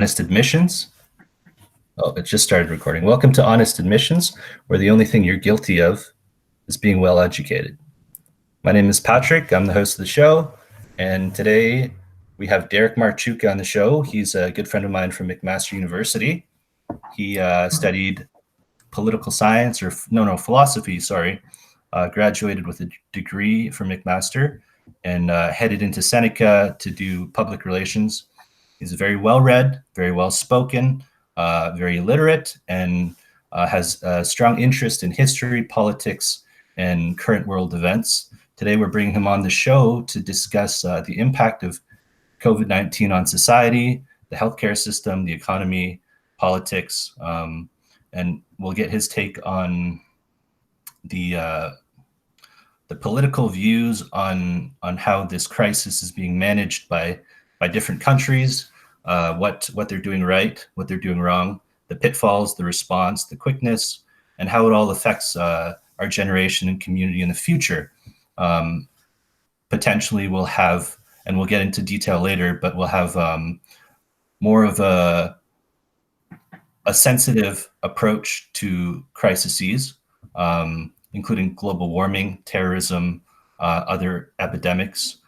Honest Admissions. Oh, it just started recording. Welcome to Honest Admissions, where the only thing you're guilty of is being well educated. My name is Patrick. I'm the host of the show. And today we have Derek Marchewka on the show. He's a good friend of mine from McMaster University. He studied political science philosophy, graduated with a degree from McMaster and headed into Seneca to do public relations. He's very well-read, very well-spoken, very literate, and has a strong interest in history, politics, and current world events. Today, we're bringing him on the show to discuss the impact of COVID-19 on society, the healthcare system, the economy, politics, and we'll get his take on the political views on how this crisis is being managed by different countries, what they're doing right, what they're doing wrong, the pitfalls, the response, the quickness, and how it all affects our generation and community in the future. Potentially we'll have, and we'll get into detail later, but we'll have more of a sensitive approach to crises, including global warming, terrorism, other epidemics.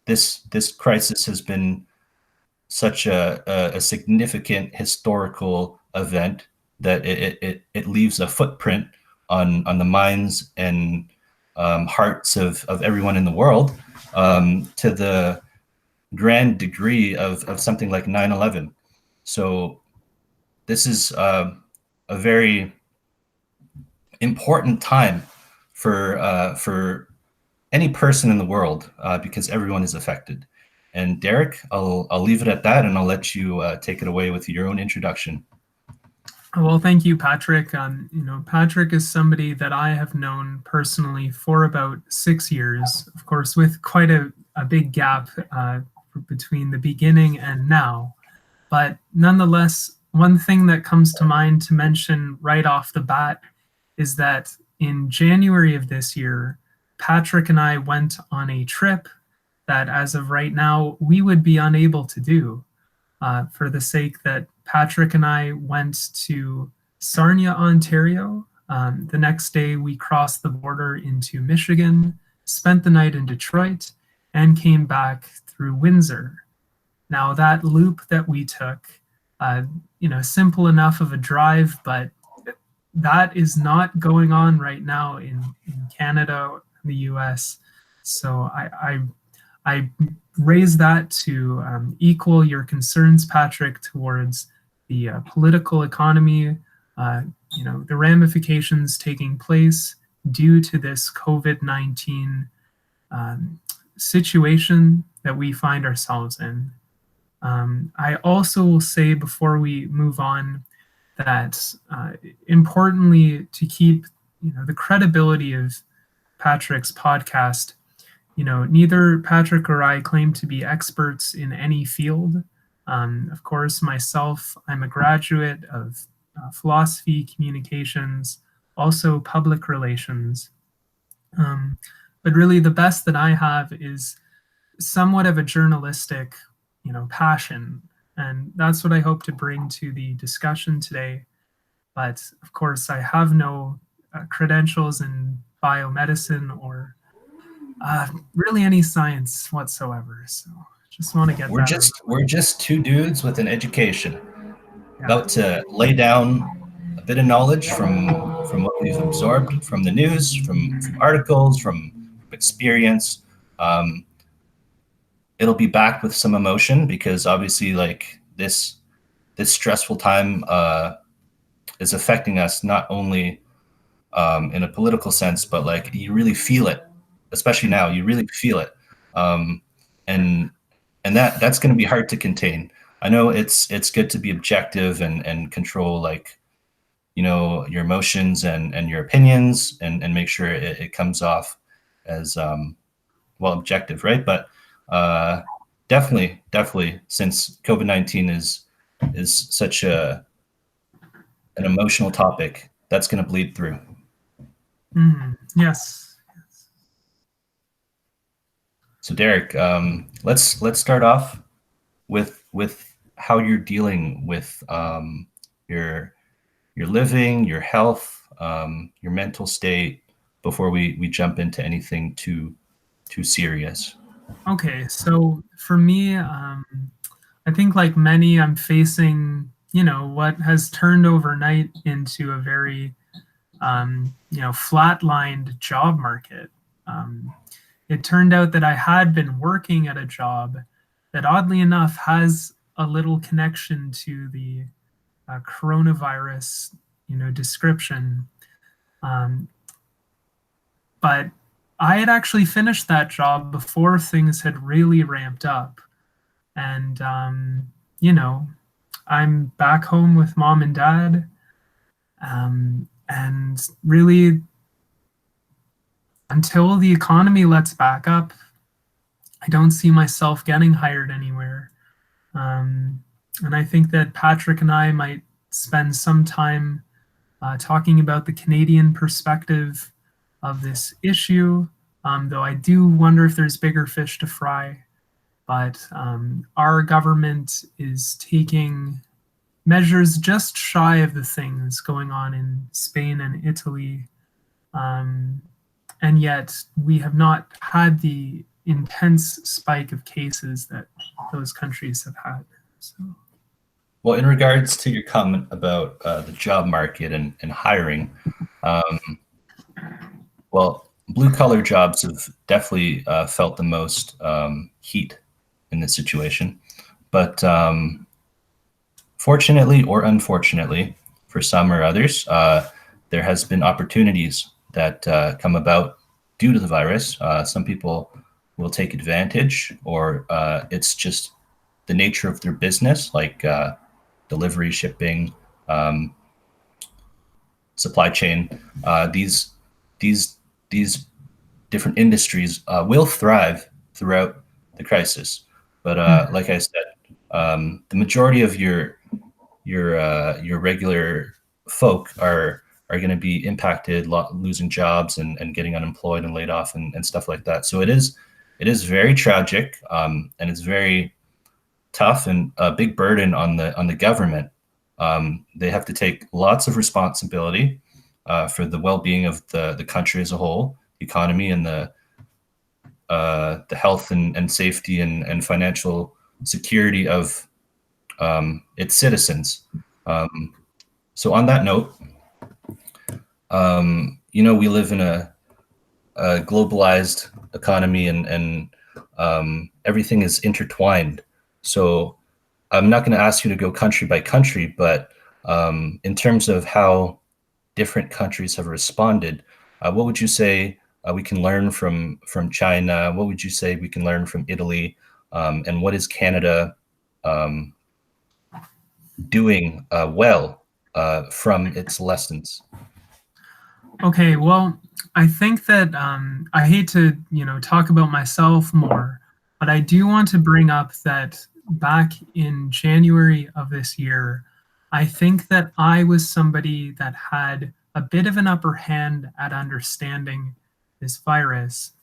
This crisis has been such a significant historical event that it leaves a footprint on the minds and hearts of everyone in the world, to the grand degree of something like 9/11. So this is a very important time for any person in the world, because everyone is affected. And Derek, I'll leave it at that, and I'll let you take it away with your own introduction. Well, thank you, Patrick. Patrick is somebody that I have known personally for about 6 years, of course, with quite a big gap between the beginning and now. But nonetheless, one thing that comes to mind to mention right off the bat is that in January of this year, Patrick and I went on a trip that as of right now, we would be unable to do, for the sake that Patrick and I went to Sarnia, Ontario. The next day we crossed the border into Michigan, spent the night in Detroit, and came back through Windsor. Now that loop that we took, simple enough of a drive, but that is not going on right now in Canada, the US. So I raise that to equal your concerns, Patrick, towards the political economy, the ramifications taking place due to this COVID-19 situation that we find ourselves in. I also will say before we move on that importantly, to keep the credibility of Patrick's podcast, neither Patrick or I claim to be experts in any field. Of course, myself, I'm a graduate of philosophy, communications, also public relations. But really the best that I have is somewhat of a journalistic, passion. And that's what I hope to bring to the discussion today. But of course, I have no credentials in biomedicine or really any science whatsoever. So just want to get We're just two dudes with an education, about to lay down a bit of knowledge from what we've absorbed from the news, from articles, from experience. It'll be backed with some emotion, because obviously, like, this stressful time is affecting us not only in a political sense, but like you really feel it, especially now. You really feel it, and that's going to be hard to contain. I know it's good to be objective and control, like, your emotions and your opinions, and make sure it comes off as objective, right? But definitely, since COVID-19 is such an emotional topic, that's going to bleed through. Yes. So Derek, let's start off with how you're dealing with your your living, your health, your mental state before we jump into anything too serious. Okay, so for me, I think like many, I'm facing, what has turned overnight into a very, flatlined job market. Um, it turned out that I had been working at a job that oddly enough has a little connection to the coronavirus, description. Um, but I had actually finished that job before things had really ramped up. And, you know, I'm back home with mom and dad. And really, until the economy lets back up, I don't see myself getting hired anywhere. And I think that Patrick and I might spend some time talking about the Canadian perspective of this issue, though I do wonder if there's bigger fish to fry. But our government is taking measures just shy of the things going on in Spain and Italy. Um, and yet we have not had the intense spike of cases that those countries have had. So. Well, in regards to your comment about the job market and hiring, um, well, blue collar jobs have definitely felt the most heat in this situation. But fortunately or unfortunately, for some or others, there has been opportunities that come about due to the virus. Some people will take advantage, or it's just the nature of their business, like delivery, shipping, um, supply chain. These these different industries will thrive throughout the crisis. But like I said, the majority of your regular folk are going to be impacted, losing jobs and getting unemployed and laid off and stuff like that. So it is very tragic, and it's very tough and a big burden on the government. They have to take lots of responsibility for the well-being of the country as a whole, economy, and the health and safety and financial security of its citizens. So on that note, we live in a globalized economy, and everything is intertwined. So I'm not going to ask you to go country by country, but in terms of how different countries have responded, what would you say we can learn from China? What would you say we can learn from Italy? And what is Canada um, doing well from its lessons? Okay, well, I think that I hate to, talk about myself more, but I do want to bring up that back in January of this year, I think that I was somebody that had a bit of an upper hand at understanding this virus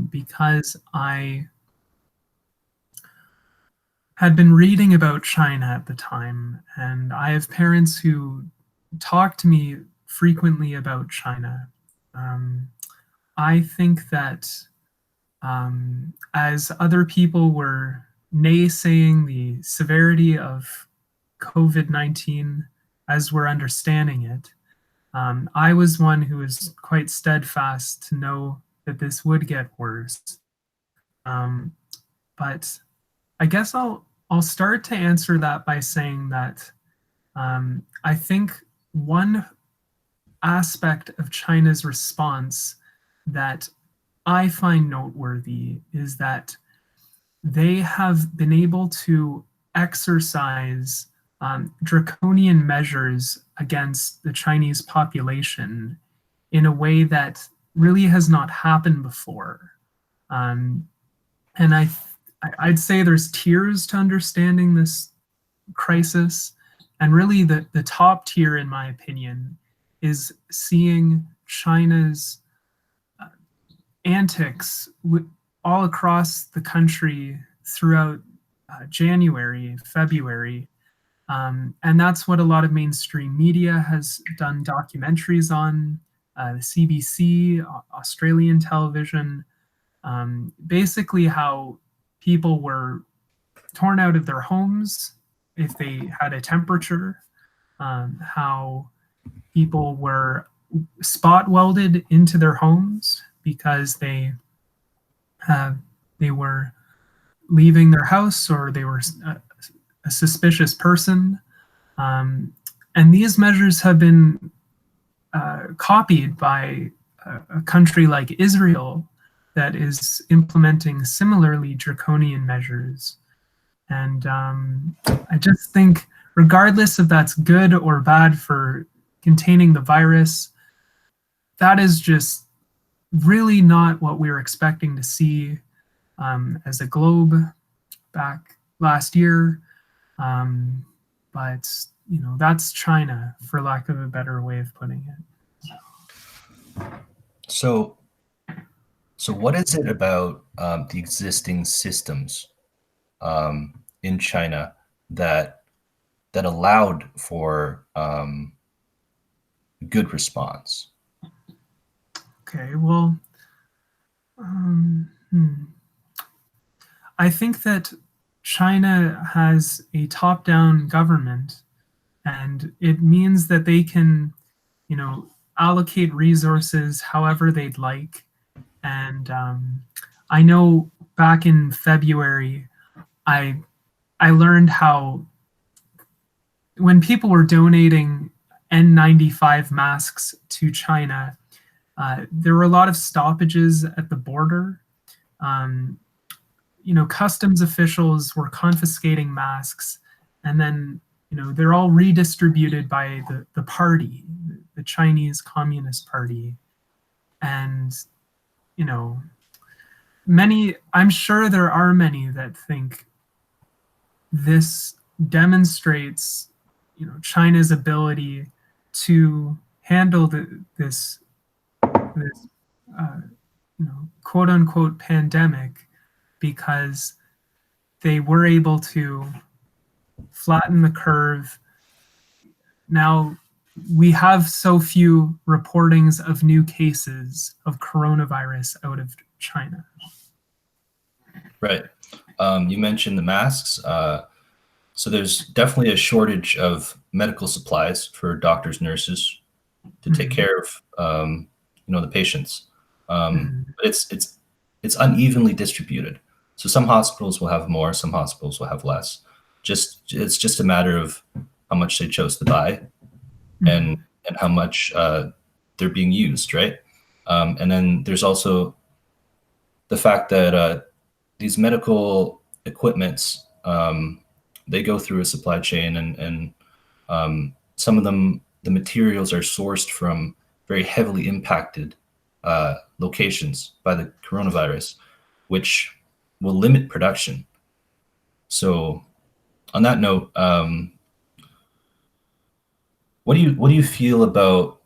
because I had been reading about China at the time, and I have parents who talk to me frequently about China. Um, I think that as other people were naysaying the severity of COVID 19 as we're understanding it, I was one who was quite steadfast to know that this would get worse. Um, but I guess I'll start to answer that by saying that I think one aspect of China's response that I find noteworthy is that they have been able to exercise draconian measures against the Chinese population in a way that really has not happened before. Um, and I'd say there's tiers to understanding this crisis. And really, the top tier, in my opinion, is seeing China's antics all across the country throughout January, February. And that's what a lot of mainstream media has done documentaries on, the CBC, Australian television, basically how people were torn out of their homes if they had a temperature, how people were spot welded into their homes because they were leaving their house or they were a suspicious person. And these measures have been copied by a country like Israel that is implementing similarly draconian measures. And I just think, regardless if that's good or bad for containing the virus, that is just really not what we were expecting to see as a globe back last year. But that's China, for lack of a better way of putting it. So what is it about the existing systems in China that allowed for good response? Okay, well, I think that China has a top-down government, and it means that they can, allocate resources however they'd like. And I know back in February, I learned how when people were donating N95 masks to China, there were a lot of stoppages at the border. Customs officials were confiscating masks, and then they're all redistributed by the party, the Chinese Communist Party. And I'm sure there are many that think this demonstrates China's ability to handle this quote unquote pandemic, because they were able to flatten the curve. Now we have so few reportings of new cases of coronavirus out of China. Right. You mentioned the masks. So there's definitely a shortage of medical supplies for doctors, nurses to take care of, the patients. But it's unevenly distributed. So some hospitals will have more, some hospitals will have less. It's just a matter of how much they chose to buy and how much they're being used, right? And then there's also the fact that these medical equipments, they go through a supply chain, and some of them, the materials are sourced from very heavily impacted locations by the coronavirus, which will limit production. So on that note, what do you feel about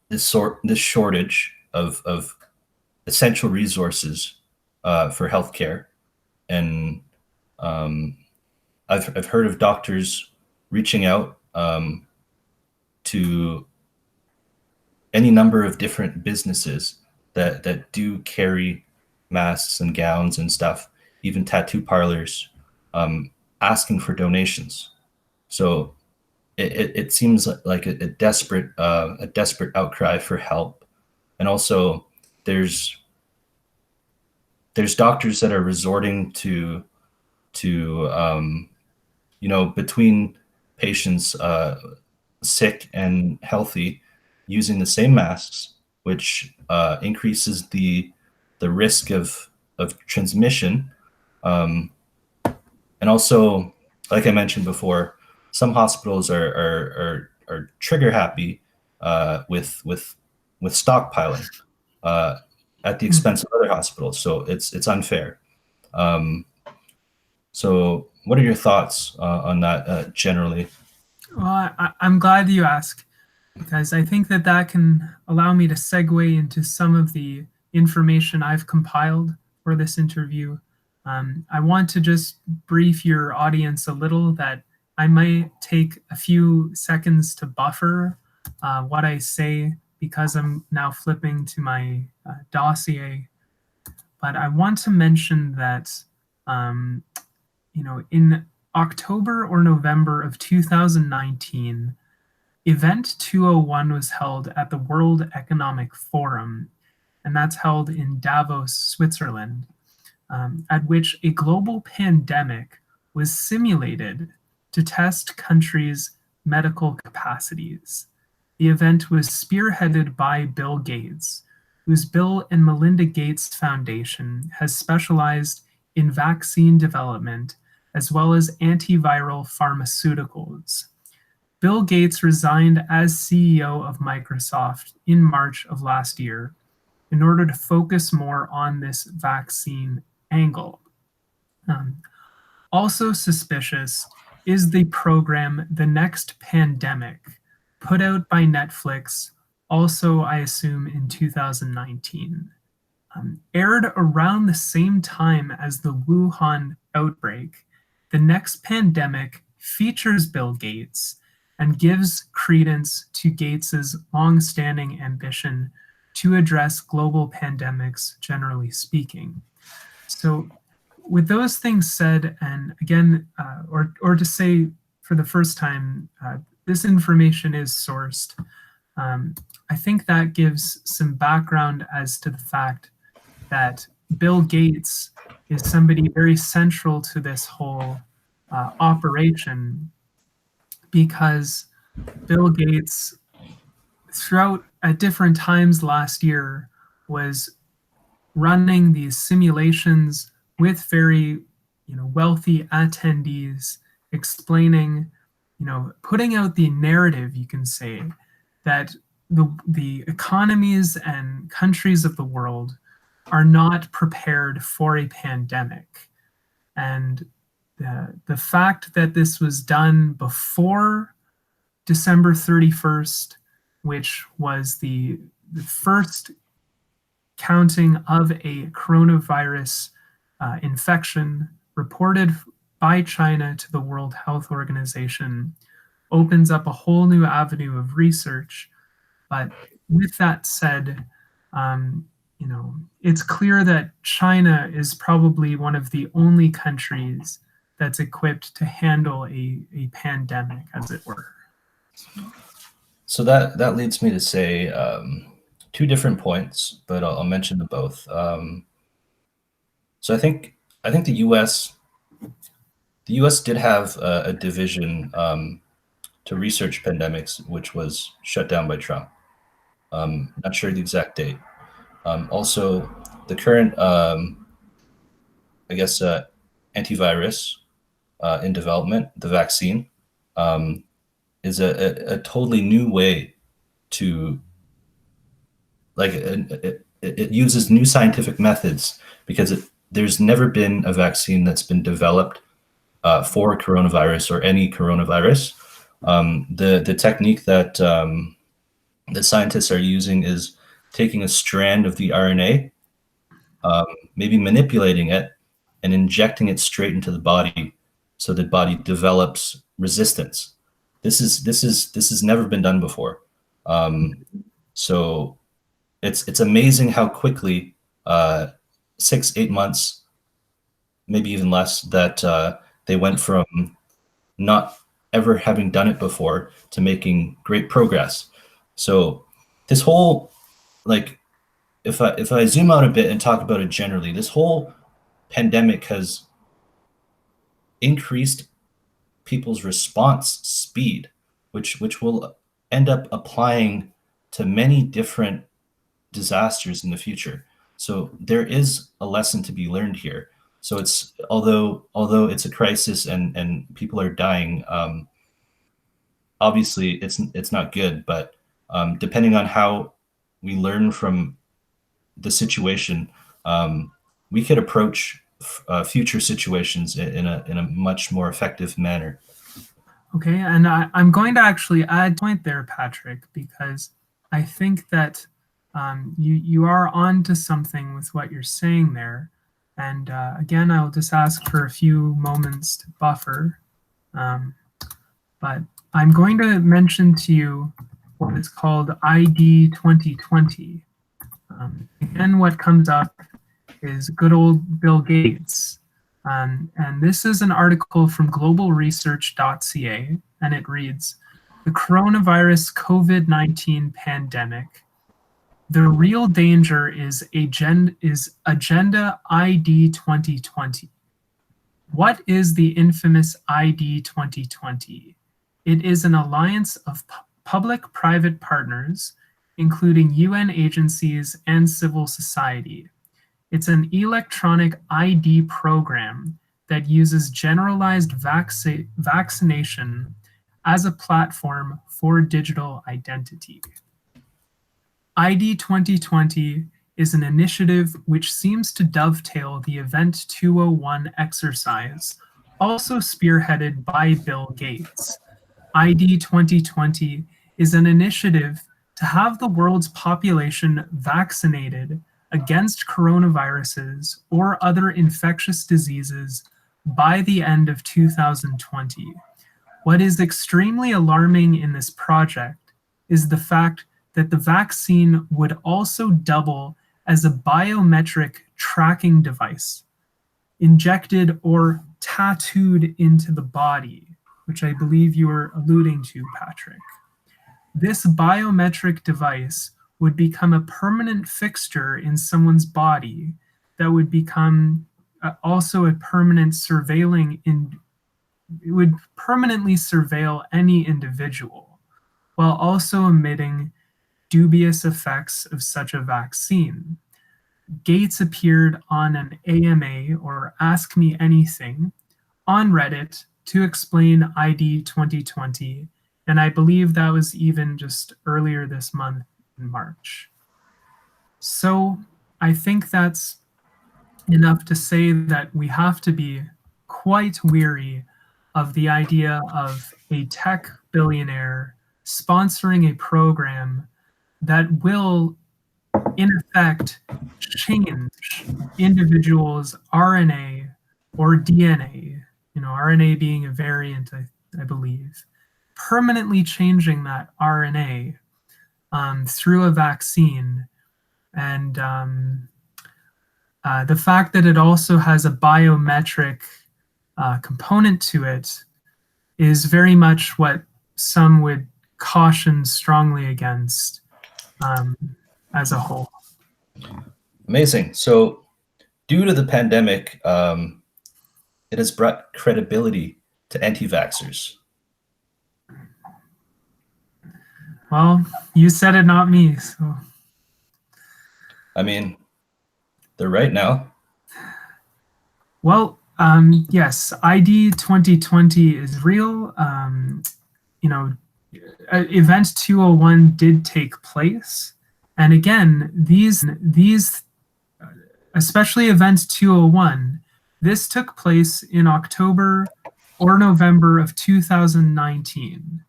this shortage of essential resources for healthcare? And I've heard of doctors reaching out to any number of different businesses that do carry masks and gowns and stuff, even tattoo parlors, asking for donations. So it seems like a desperate outcry for help. And also there's doctors that are resorting to between patients sick and healthy, using the same masks, which increases the risk of transmission. And also, like I mentioned before, some hospitals are trigger happy with stockpiling at the expense of other hospitals. So it's unfair. So what are your thoughts on that generally? Well, I'm glad you asked, because I think that can allow me to segue into some of the information I've compiled for this interview. I want to just brief your audience a little that I might take a few seconds to buffer what I say because I'm now flipping to my dossier. But I want to mention that, in October or November of 2019, Event 201 was held at the World Economic Forum, and that's held in Davos, Switzerland, at which a global pandemic was simulated to test countries' medical capacities. The event was spearheaded by Bill Gates, whose Bill and Melinda Gates Foundation has specialized in vaccine development as well as antiviral pharmaceuticals. Bill Gates resigned as CEO of Microsoft in March of last year in order to focus more on this vaccine angle. Also suspicious is the program The Next Pandemic, put out by Netflix, also, I assume, in 2019. Aired around the same time as the Wuhan outbreak, The Next Pandemic features Bill Gates and gives credence to Gates's long-standing ambition to address global pandemics, generally speaking. So, with those things said, and again, or to say for the first time, this information is sourced. I think that gives some background as to the fact that Bill Gates is somebody very central to this whole operation, because Bill Gates, throughout at different times last year, was running these simulations with very wealthy attendees, explaining, putting out the narrative, you can say, that the economies and countries of the world are not prepared for a pandemic. And the fact that this was done before December 31st, which was the first counting of a coronavirus infection reported by China to the World Health Organization, opens up a whole new avenue of research. But with that said, it's clear that China is probably one of the only countries that's equipped to handle a pandemic, as it were. So that leads me to say two different points, but I'll mention them both. So I think the U.S. did have a division to research pandemics, which was shut down by Trump. Not sure the exact date. Also, the current, antivirus in development, the vaccine, is a totally new way to, it uses new scientific methods, because there's never been a vaccine that's been developed for coronavirus or any coronavirus. The technique that the scientists are using is taking a strand of the RNA, maybe manipulating it and injecting it straight into the body, so the body develops resistance. This has never been done before. So it's amazing how quickly 6-8 months, maybe even less, that they went from not ever having done it before to making great progress. So this whole, if I zoom out a bit and talk about it generally, this whole pandemic has increased people's response speed, which will end up applying to many different disasters in the future. So there is a lesson to be learned here. So it's although it's a crisis and people are dying, obviously it's not good. But depending on how we learn from the situation, we could approach future situations in a much more effective manner. Okay, and I'm going to actually add a point there, Patrick, because I think that you are on to something with what you're saying there. And again, I'll just ask for a few moments to buffer. But I'm going to mention to you what is called ID 2020. Again, what comes up is good old Bill Gates. And this is an article from globalresearch.ca, and it reads, "The coronavirus COVID-19 pandemic. The real danger is Agenda ID 2020. What is the infamous ID 2020? It is an alliance of public-private partners, including UN agencies and civil society. It's an electronic ID program that uses generalized vaccination as a platform for digital identity. ID 2020 is an initiative which seems to dovetail the Event 201 exercise, also spearheaded by Bill Gates. ID 2020 is an initiative to have the world's population vaccinated against coronaviruses or other infectious diseases by the end of 2020. What is extremely alarming in this project is the fact that the vaccine would also double as a biometric tracking device, injected or tattooed into the body, which I believe you were alluding to, Patrick. This biometric device would become a permanent fixture in someone's body that would become also a permanent it would permanently surveil any individual, while also emitting dubious effects of such a vaccine. Gates appeared on an AMA, or Ask Me Anything, on Reddit to explain ID 2020, and I believe that was even just earlier this month in March. So I think that's enough to say that we have to be quite weary of the idea of a tech billionaire sponsoring a program that will, in effect, change individuals' RNA or DNA, RNA being a variant, I believe, permanently changing that RNA through a vaccine. And the fact that it also has a biometric component to it is very much what some would caution strongly against as a whole. Amazing. So due to the pandemic, it has brought credibility to anti-vaxxers. Well, you said it, not me. So, I mean, they're right now. Well, yes, ID 2020 is real. Event 201 did take place. And again, these, especially Event 201, this took place in October or November of 2019.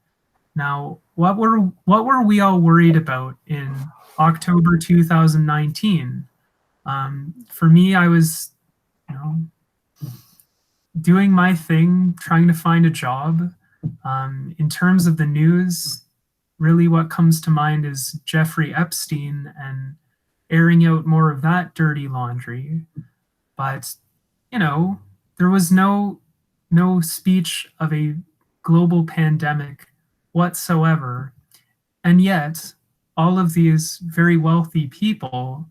Now, what were we all worried about in October 2019? For me, I was, doing my thing, trying to find a job. In terms of the news, really what comes to mind is Jeffrey Epstein and airing out more of that dirty laundry. But, there was no speech of a global pandemic whatsoever. And yet, all of these very wealthy people,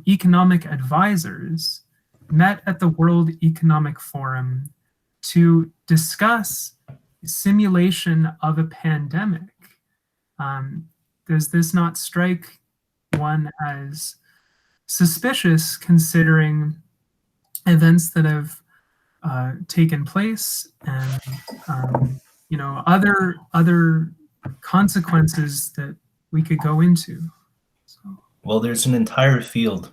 economic advisors, met at the World Economic Forum to discuss simulation of a pandemic. Does this not strike one as suspicious, considering events that have taken place and other consequences that we could go into? So. Well, there's an entire field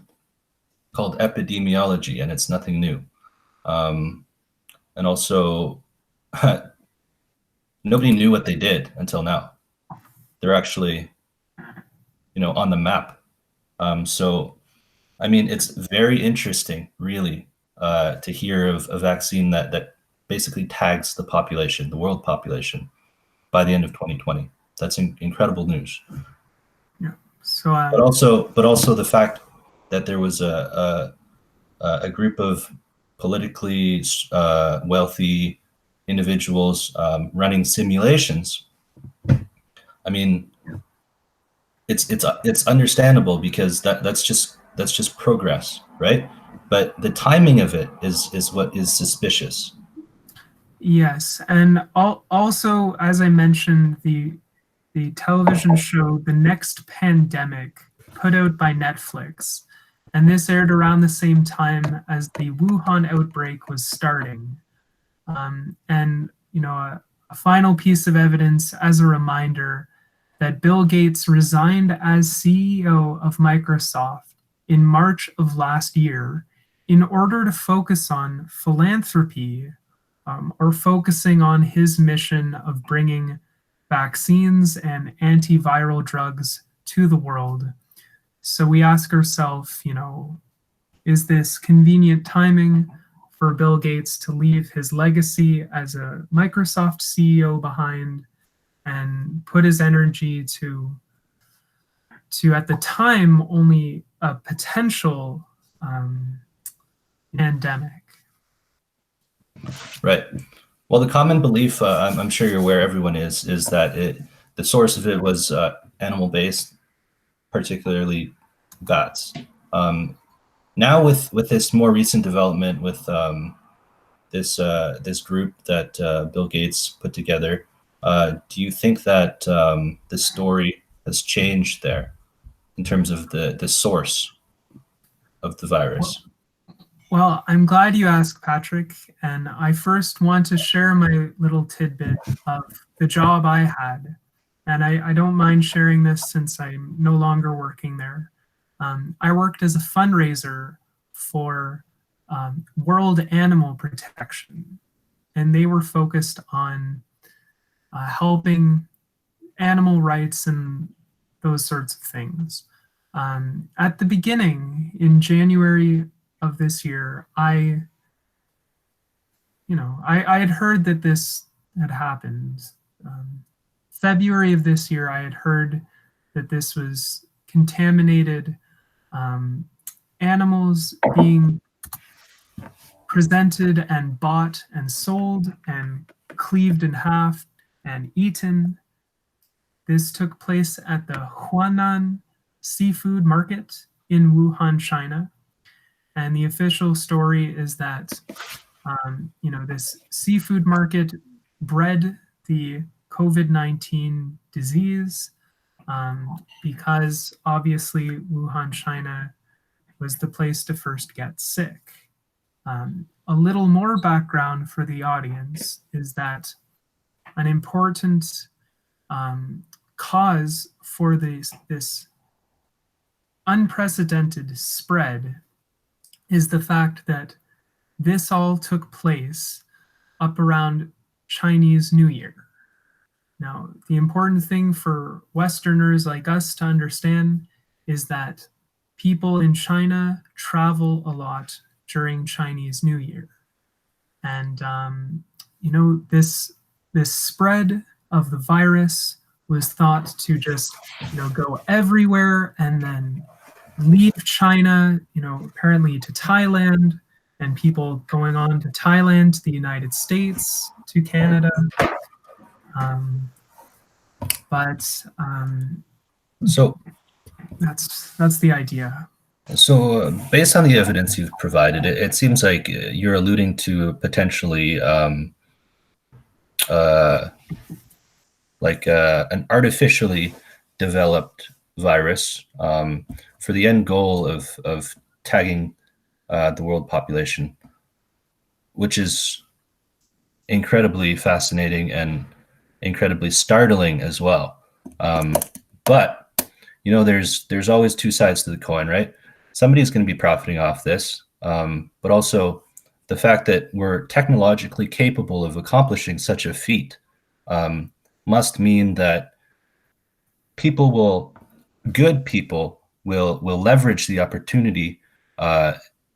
called epidemiology, and it's nothing new. And also, nobody knew what they did until now. They're actually, on the map. So I mean, it's very interesting, really, to hear of a vaccine that basically tags the population, the world population, by the end of 2020. That's incredible news. Yeah. So But also the fact that there was a group of politically wealthy individuals running simulations. I mean, it's understandable because that's just progress, right? But the timing of it is what is suspicious. yes, and also as I mentioned, the television show The Next Pandemic, put out by Netflix, and this aired around the same time as the Wuhan outbreak was starting. And a final piece of evidence as a reminder that Bill Gates resigned as CEO of Microsoft in March of last year in order to focus on philanthropy, or focusing on his mission of bringing vaccines and antiviral drugs to the world. So we ask ourselves, is this convenient timing for Bill Gates to leave his legacy as a Microsoft CEO behind and put his energy to at the time only a potential pandemic? Right. Well, the common belief, I'm sure you're aware, everyone is that the source of it was animal based, particularly bats. Now, with this more recent development, with this group that Bill Gates put together, do you think that the story has changed there in terms of the source of the virus? Well, I'm glad you asked, Patrick. And I first want to share my little tidbit of the job I had. And I don't mind sharing this since I'm no longer working there. I worked as a fundraiser for World Animal Protection, and they were focused on helping animal rights and those sorts of things. At the beginning, in January of this year, I had heard that this had happened. February of this year, I had heard that this was contaminated animals being presented and bought and sold and cleaved in half and eaten. This took place at the Huanan Seafood Market in Wuhan, China. And the official story is that this seafood market bred the COVID-19 disease, because obviously Wuhan, China was the place to first get sick. A little more background for the audience is that an important cause for this unprecedented spread is the fact that this all took place up around Chinese New Year. Now, the important thing for Westerners like us to understand is that people in China travel a lot during Chinese New Year. And, this spread of the virus was thought to just, go everywhere and then leave China, apparently to Thailand, and people going on to Thailand, to the United States, to Canada. So, that's the idea. so based on the evidence you've provided, it seems like you're alluding to potentially an artificially developed virus for the end goal of tagging the world population, which is incredibly fascinating and incredibly startling as well. But there's always two sides to the coin, right? Somebody's going to be profiting off this, but also the fact that we're technologically capable of accomplishing such a feat must mean that good people will leverage the opportunity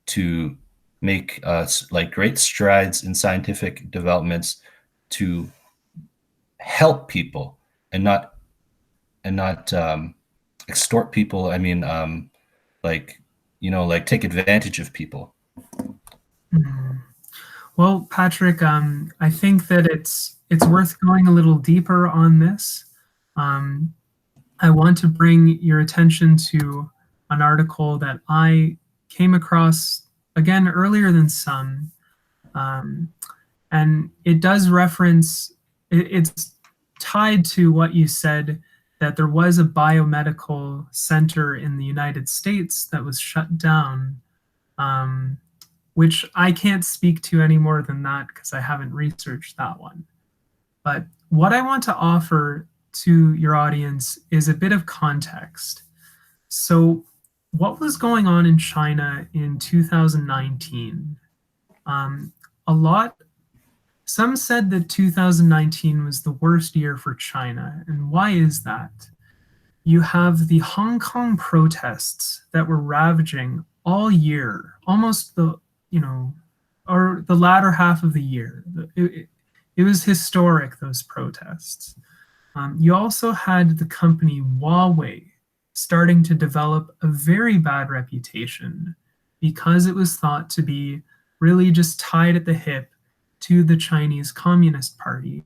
to make like great strides in scientific developments to help people and not extort people. I mean, like like take advantage of people. Mhm. Well, Patrick, I think that it's worth going a little deeper on this. Um, I want to bring your attention to an article that I came across again earlier than some, um, and it does reference. It's tied to what you said, that there was a biomedical center in the United States that was shut down. Um, which I can't speak to any more than that because I haven't researched that one. But what I want to offer to your audience is a bit of context. So, what was going on in China in 2019? Um, a lot, some said that 2019 was the worst year for China. And why is that? You have the Hong Kong protests that were ravaging all year, almost you know, or the latter half of the year. It was historic, those protests. You also had the company Huawei starting to develop a very bad reputation because it was thought to be really just tied at the hip to the Chinese Communist Party.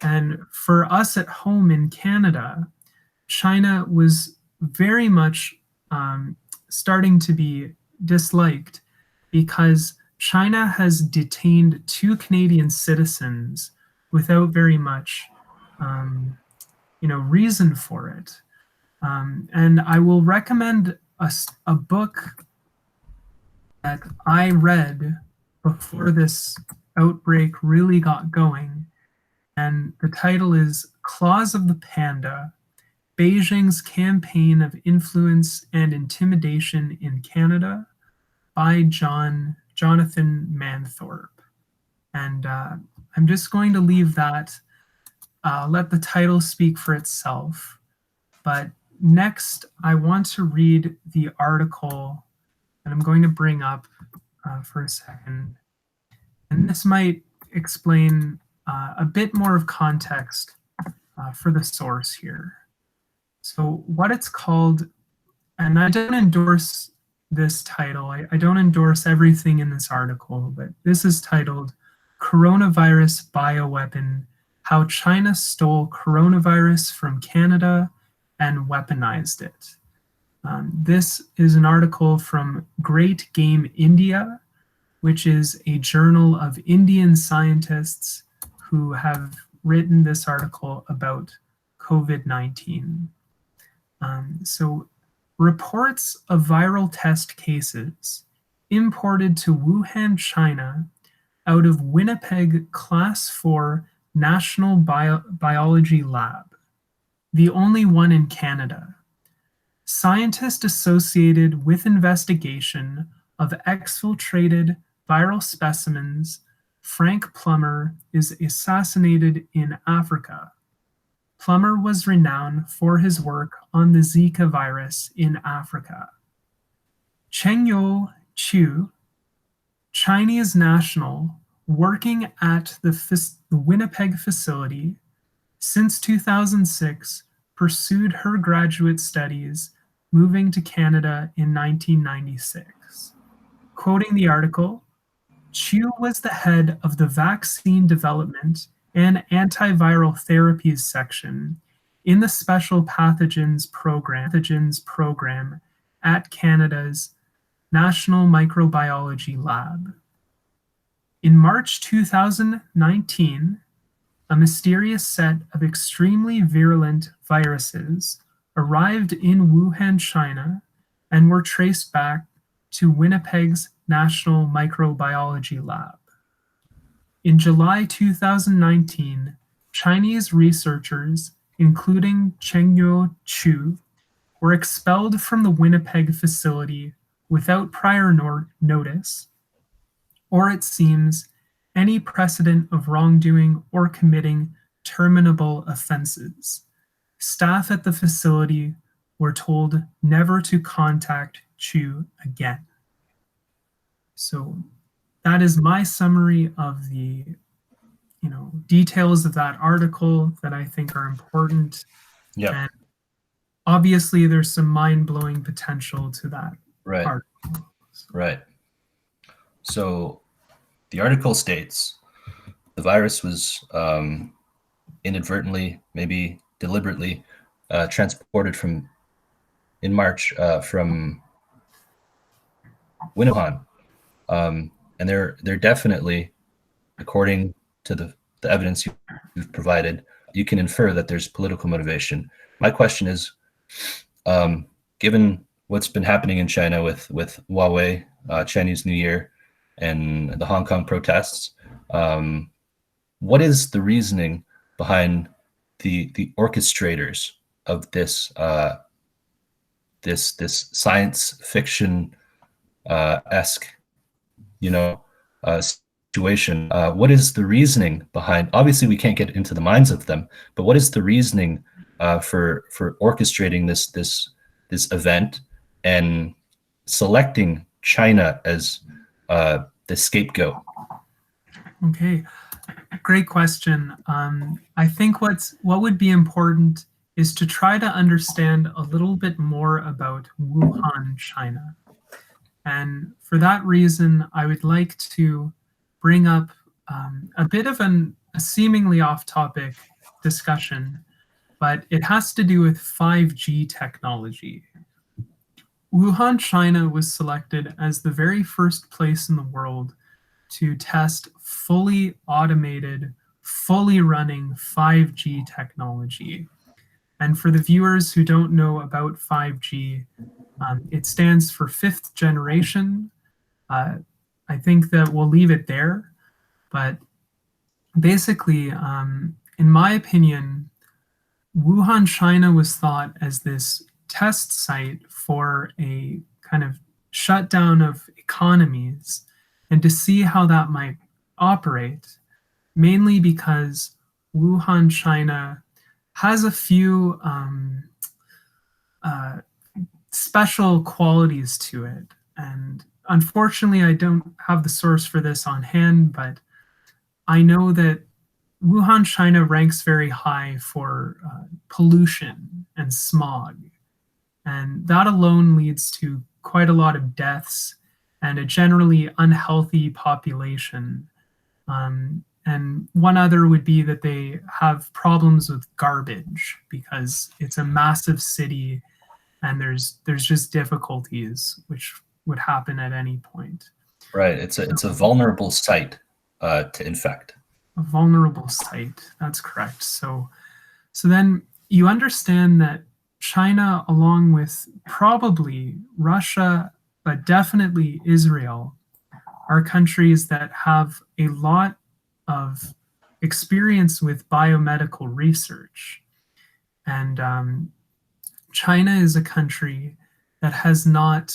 And for us at home in Canada, China was very much starting to be disliked because China has detained two Canadian citizens without very much, reason for it. And I will recommend a book that I read before this outbreak really got going. And the title is Claws of the Panda: Beijing's Campaign of Influence and Intimidation in Canada by Jonathan Manthorpe. And I'm just going to leave that, let the title speak for itself. But next, I want to read the article that I'm going to bring up for a second. And this might explain a bit more of context for the source here. So, what it's called, and I don't endorse this title, I don't endorse everything in this article, but this is titled Coronavirus Bioweapon: How China Stole Coronavirus from Canada and Weaponized It. This is an article from Great Game India, which is a journal of Indian scientists who have written this article about COVID-19. So, reports of viral test cases imported to Wuhan, China, out of Winnipeg Class 4 National Biology Lab, the only one in Canada. Scientists associated with investigation of exfiltrated viral specimens, Frank Plummer, is assassinated in Africa. Plummer was renowned for his work on the Zika virus in Africa. Chengyo Chu, Chinese national working at the Winnipeg facility since 2006, pursued her graduate studies, moving to Canada in 1996. Quoting the article, Chu was the head of the vaccine development and antiviral therapies section in the special pathogens program at Canada's National Microbiology Lab. In March 2019, a mysterious set of extremely virulent viruses arrived in Wuhan, China, and were traced back to Winnipeg's National Microbiology Lab. In July 2019, Chinese researchers, including Chengyo Chu, were expelled from the Winnipeg facility without prior notice, or it seems, any precedent of wrongdoing or committing terminable offenses. Staff at the facility were told never to contact Chu again. So that is my summary of the details of that article that I think are important. Yeah. And obviously there's some mind-blowing potential to that Right. article. Right. So the article states the virus was inadvertently, maybe deliberately, transported in March from Wuhan, and they're definitely, according to the evidence you've provided, you can infer that there's political motivation. My question is, given what's been happening in China with Huawei, Chinese New Year, and the Hong Kong protests, what is the reasoning behind the orchestrators of this this science fiction esque situation? What is the reasoning behind? Obviously, we can't get into the minds of them, but what is the reasoning for orchestrating this event and selecting China as the scapegoat? Okay, great question. I think what would be important is to try to understand a little bit more about Wuhan, China. And for that reason, I would like to bring up a bit of a seemingly off-topic discussion, but it has to do with 5G technology. Wuhan, China was selected as the very first place in the world to test fully automated, fully running 5G technology. And for the viewers who don't know about 5G, it stands for fifth generation. I think that we'll leave it there. But basically, in my opinion, Wuhan, China was thought as this test site for a kind of shutdown of economies and to see how that might operate, mainly because Wuhan, China has a few special qualities to it. And unfortunately, I don't have the source for this on hand, but I know that Wuhan, China ranks very high for pollution and smog. And that alone leads to quite a lot of deaths and a generally unhealthy population. And one other would be that they have problems with garbage because it's a massive city and there's just difficulties which would happen at any point. Right. It's a vulnerable site to infect. A vulnerable site. That's correct. So then you understand that China, along with probably Russia, but definitely Israel, are countries that have a lot of experience with biomedical research. And China is a country that has not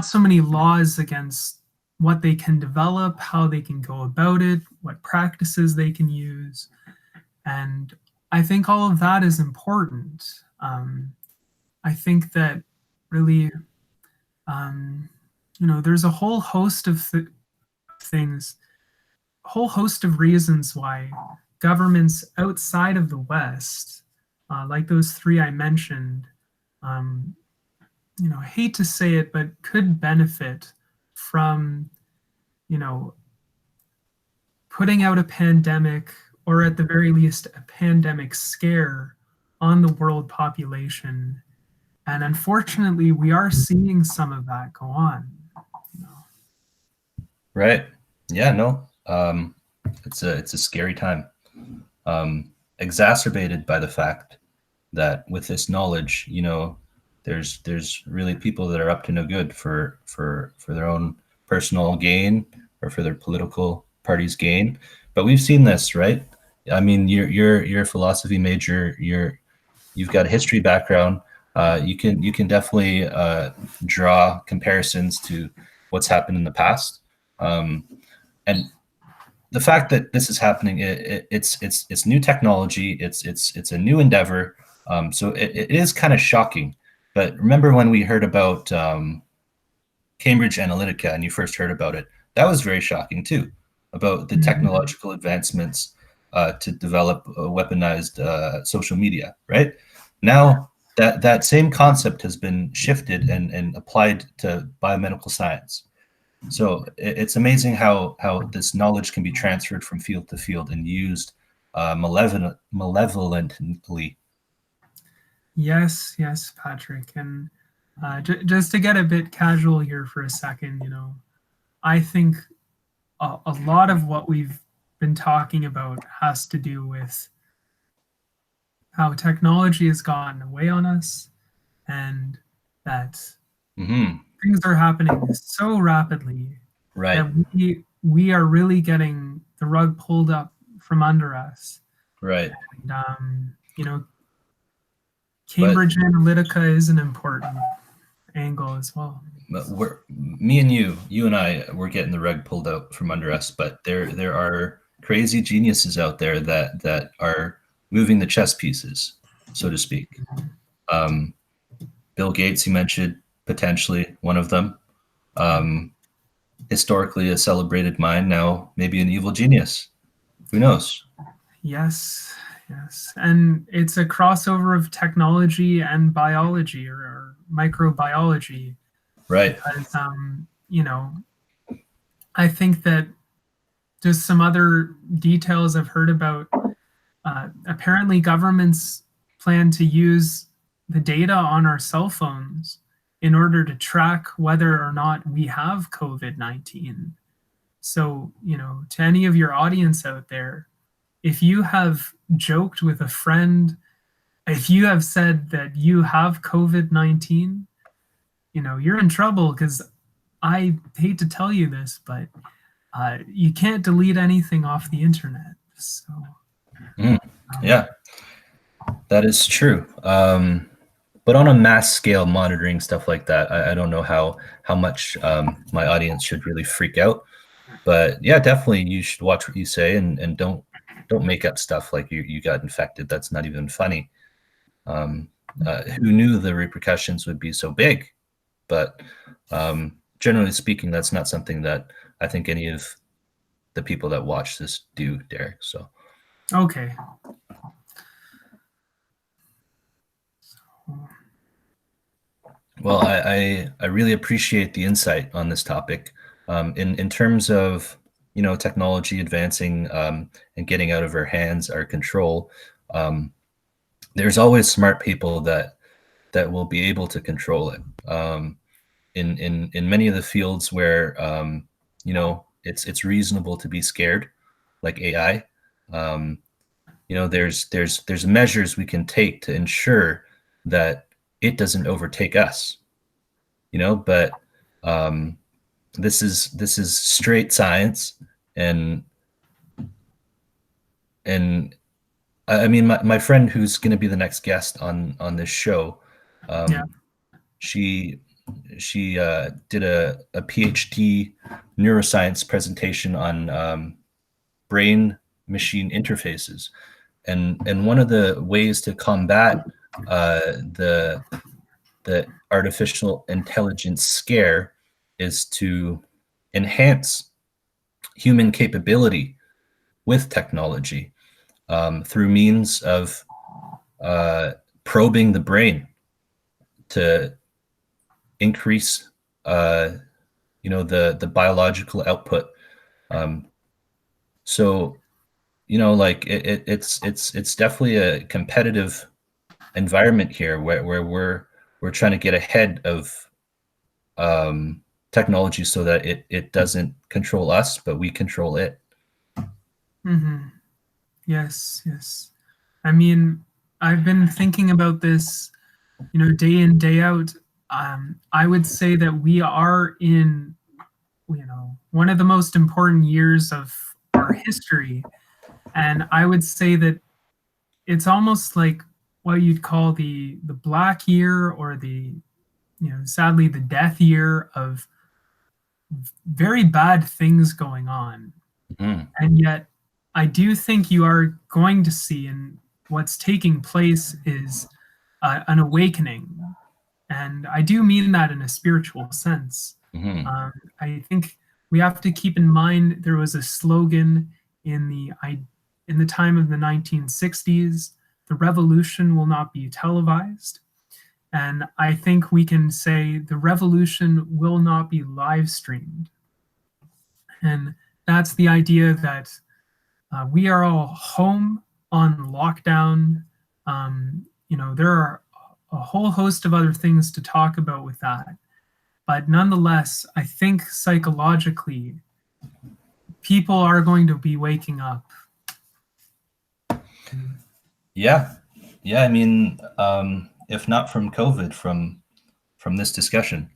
so many laws against what they can develop, how they can go about it, what practices they can use. And I think all of that is important. I think that really, there's a whole host of things, a whole host of reasons why governments outside of the West, like those three I mentioned, I hate to say it, but could benefit from, putting out a pandemic, or at the very least, a pandemic scare on the world population. And unfortunately, we are seeing some of that go on. Right. Yeah, no. It's a scary time. Exacerbated by the fact that with this knowledge, there's really people that are up to no good for their own personal gain or for their political party's gain. But we've seen this, right? I mean, you're a philosophy major. You've got a history background. You can definitely draw comparisons to what's happened in the past. And the fact that this is happening, it's new technology. It's a new endeavor. So it is kind of shocking. But remember when we heard about Cambridge Analytica and you first heard about it, that was very shocking too, about the technological advancements to develop weaponized social media, right? Now, that same concept has been shifted and applied to biomedical science. So it's amazing how this knowledge can be transferred from field to field and used malevolently. Yes, yes, Patrick. And just to get a bit casual here for a second, I think a lot of what we've been talking about has to do with how technology has gotten away on us and that things are happening so rapidly Right. that we are really getting the rug pulled up from under us. Right. And, But Cambridge Analytica is an important angle as well. me and you and I, we're getting the rug pulled out from under us. But there are crazy geniuses out there that are moving the chess pieces, so to speak. Bill Gates, you mentioned, potentially one of them. Historically a celebrated mind, now maybe an evil genius. Who knows? Yes, yes. And it's a crossover of technology and biology or microbiology. Right. Because, I think that just some other details I've heard about, apparently governments plan to use the data on our cell phones in order to track whether or not we have COVID-19. So, to any of your audience out there, if you have joked with a friend, if you have said that you have COVID-19, you're in trouble because I hate to tell you this, but you can't delete anything off the internet. So, yeah, that is true. But on a mass scale, monitoring stuff like that, I don't know how much my audience should really freak out. But yeah, definitely you should watch what you say and don't make up stuff like you got infected. That's not even funny. Who knew the repercussions would be so big? But generally speaking, that's not something that I think any of the people that watch this do, Derek. So okay. well, I really appreciate the insight on this topic. In terms of technology advancing and getting out of our hands, our control, there's always smart people that will be able to control it. In many of the fields where it's reasonable to be scared, like AI, there's measures we can take to ensure that it doesn't overtake us. But this is straight science, and I mean my friend who's going to be the next guest on this show, Yeah. she did a PhD neuroscience presentation on brain machine interfaces, and one of the ways to combat the artificial intelligence scare is to enhance human capability with technology through means of probing the brain to increase the biological output. So like it's definitely a competitive environment here where we're trying to get ahead of technology so that it doesn't control us, but we control it. Yes, yes. I mean, I've been thinking about this, day in, day out. I would say that we are in, one of the most important years of our history. And I would say that it's almost like what you'd call the black year or the, sadly, the death year of very bad things going on. And yet, I do think you are going to see, and what's taking place is an awakening. And I do mean that in a spiritual sense. Hmm. I think we have to keep in mind there was a slogan in the time of the 1960s: "The revolution will not be televised." And I think we can say the revolution will not be live streamed. And that's the idea that we are all home on lockdown. There are a whole host of other things to talk about with that. But nonetheless, I think psychologically, people are going to be waking up. Yeah, yeah. I mean, if not from COVID, from this discussion,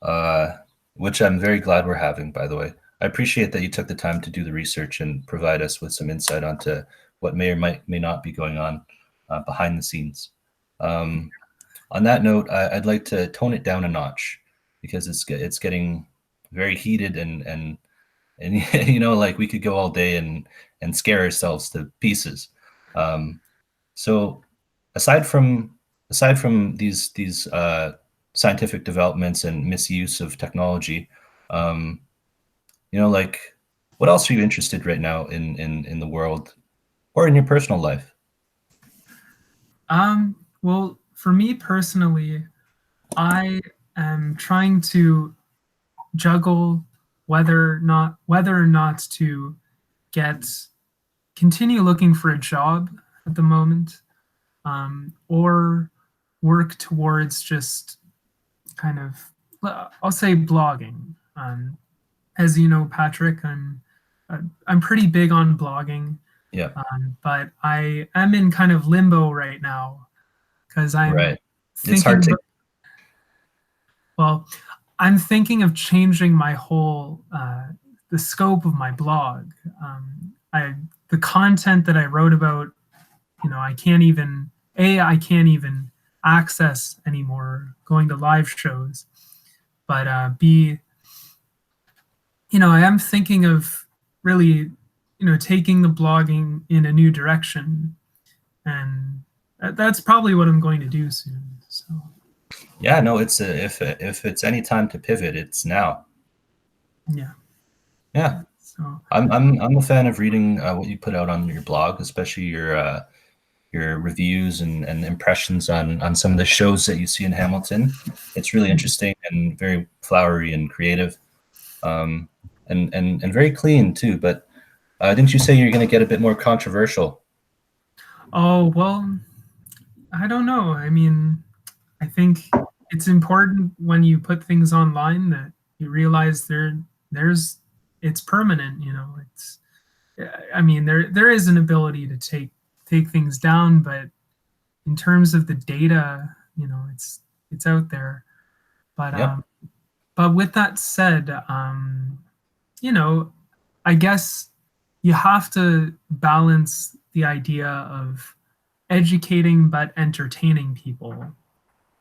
uh, which I'm very glad we're having, by the way. I appreciate that you took the time to do the research and provide us with some insight onto what may or may not be going on behind the scenes. Um, on that note, I'd like to tone it down a notch because it's getting very heated and like we could go all day and scare ourselves to pieces. Um, so aside from these scientific developments and misuse of technology, um, like what else are you interested right now in the world or in your personal life? Well, for me personally, I am trying to juggle whether or not to get continue looking for a job at the moment, or work towards just kind of, I'll say, blogging. As you know, Patrick, I'm pretty big on blogging, Yeah, but I am in kind of limbo right now because I'm right. It's thinking hard to. about, well, I'm thinking of changing my whole the scope of my blog. I The content that I wrote about, I can't even access anymore going to live shows, but B, I am thinking of really, taking the blogging in a new direction, and that's probably what I'm going to do soon. So Yeah, no, if it's any time to pivot, it's now. yeah, Yeah, so I'm a fan of reading what you put out on your blog, especially your reviews and impressions on some of the shows that you see in Hamilton. It's really interesting and very flowery and creative, um, and very clean too. But didn't you say you're going to get a bit more controversial? oh well, I don't know. I mean, I think it's important when you put things online that you realize there's it's permanent. It's I mean, there is an ability to take things down, but in terms of the data, it's out there. But Yep. with that said, you know, I guess you have to balance the idea of educating but entertaining people.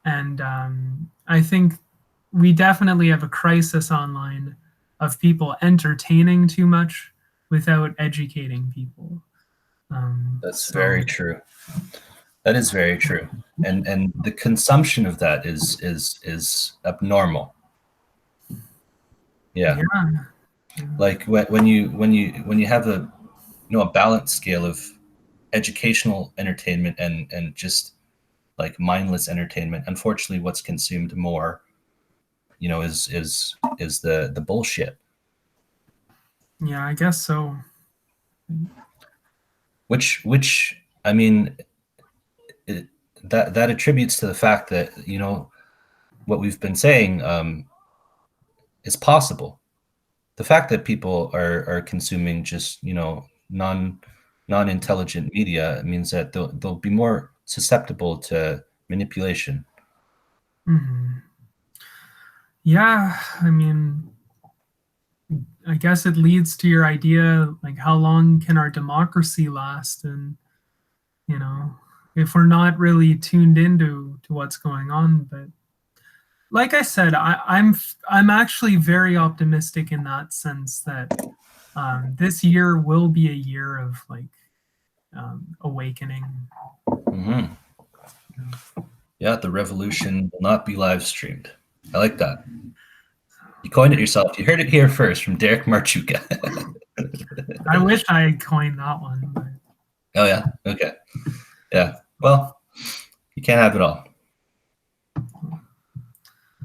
And I think we definitely have a crisis online of people entertaining too much without educating people. That's So very true. That is very true. And the consumption of that is abnormal. Yeah. yeah, Like when you have a balanced scale of educational entertainment and just like mindless entertainment. Unfortunately, what's consumed more, is the bullshit, yeah, I guess so. which I mean, it, that attributes to the fact that what we've been saying is possible. The fact that people are consuming just non intelligent media means that they'll be more susceptible to manipulation. Mhm. Yeah, I mean, I guess it leads to your idea, like, how long can our democracy last? And you know, if we're not really tuned into what's going on. But like I said, I'm actually very optimistic in that sense that this year will be a year of, like, awakening. Hmm. Yeah, the revolution will not be live streamed. I like that. coined it yourself. You heard it here first from Derek Marchewka. I wish I had coined that one. But... Oh yeah. Okay. Yeah. Well, you can't have it all.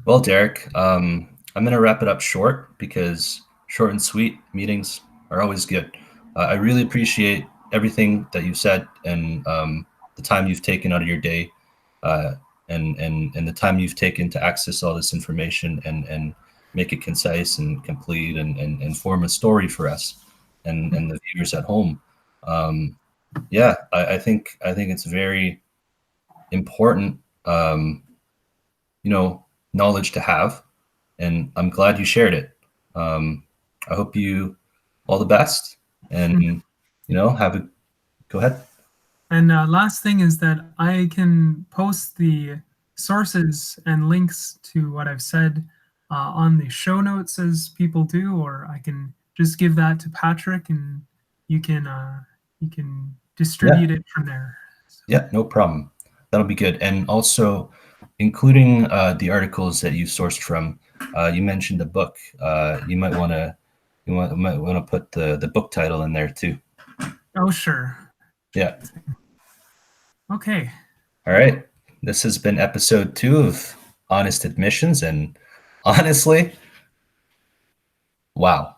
Well, Derek, I'm going to wrap it up short because short and sweet meetings are always good. I really appreciate everything that you've said and the time you've taken out of your day uh, and the time you've taken to access all this information and make it concise and complete and form a story for us and the viewers at home. Yeah, I think it's very important, knowledge to have, and I'm glad you shared it. I hope you all the best, and have a go ahead. And last thing is that I can post the sources and links to what I've said on the show notes as people do, or I can just give that to Patrick and you can distribute it from there. So. Yeah, no problem. That'll be good. And also, including the articles that you sourced from, you mentioned the book. You might want to put the book title in there too. Oh, sure. Yeah. Okay. All right. This has been episode 2 of Honest Admissions, and honestly, wow.